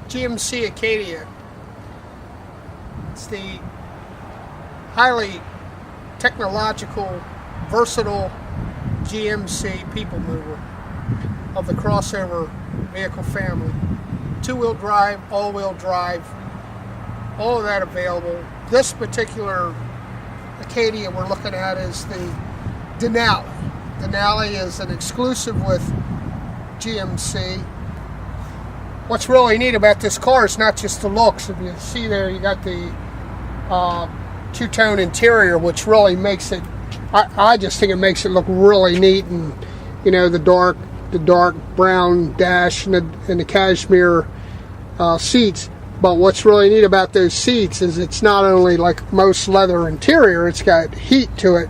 GMC Acadia. It's the highly technological, versatile GMC people mover of the crossover vehicle family. Two-wheel drive, all-wheel drive, all of that available. This particular Acadia we're looking at is the Denali. Denali is an exclusive with GMC. What's really neat about this car is not just the looks. If you see there, you got the two-tone interior, which really makes it, I just think it makes it look really neat. And you know, the dark brown dash and the cashmere seats. But what's really neat about those seats is it's not only like most leather interior, it's got heat to it,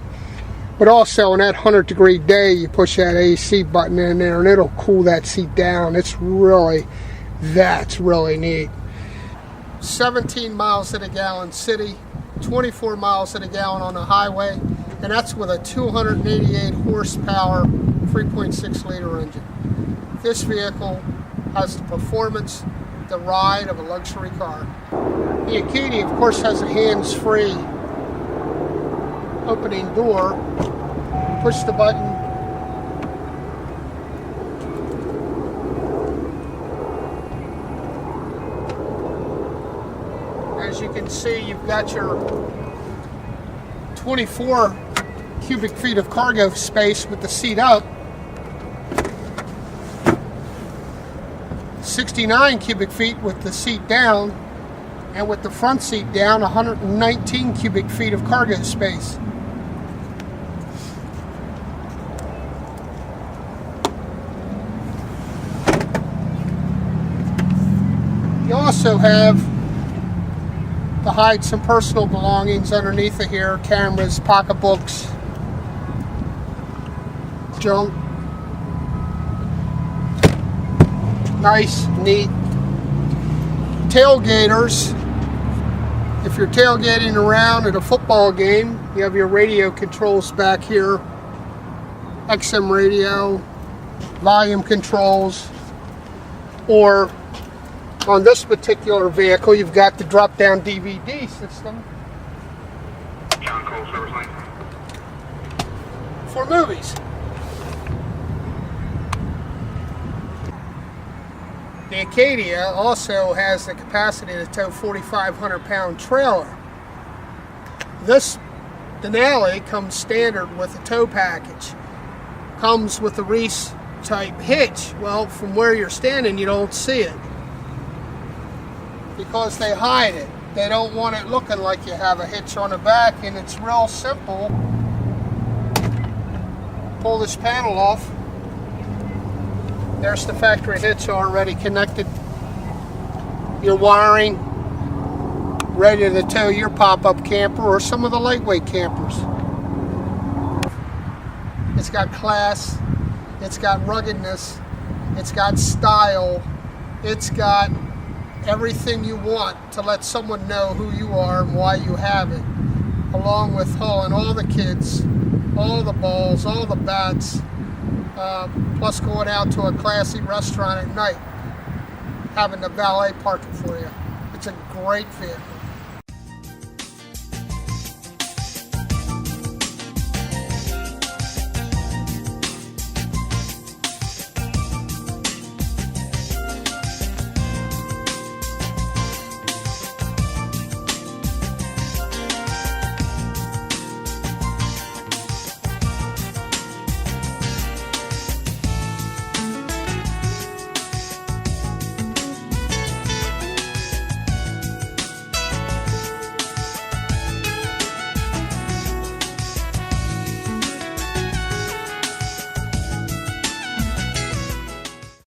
but also on that 100-degree day, you push that AC button in there and it'll cool that seat down. That's really neat. 17 miles to the gallon city, 24 miles to the gallon on the highway, and that's with a 288 horsepower 3.6 liter engine. This vehicle has the performance, the ride of a luxury car. The Acadia, of course, has a hands-free opening door. Push the button. As you can see, you've got your 24 cubic feet of cargo space with the seat up. 69 cubic feet with the seat down, and with the front seat down, 119 cubic feet of cargo space. You also have to hide some personal belongings underneath of here, cameras, pocketbooks, junk. Nice, neat. Tailgaters. If you're tailgating around at a football game, you have your radio controls back here. XM radio, volume controls. Or on this particular vehicle, you've got the drop-down DVD system for movies. The Acadia also has the capacity to tow 4,500-pound trailer. This Denali comes standard with a tow package. Comes with a Reese type hitch. Well, from where you're standing, you don't see it, because they hide it. They don't want it looking like you have a hitch on the back, and it's real simple. Pull this panel off. There's the factory hitch already connected. Your wiring, ready to tow your pop-up camper or some of the lightweight campers. It's got class, it's got ruggedness, it's got style, it's got everything you want to let someone know who you are and why you have it, along with hauling all the kids, all the balls, all the bats, plus going out to a classy restaurant at night, having the valet park it for you. It's a great vehicle.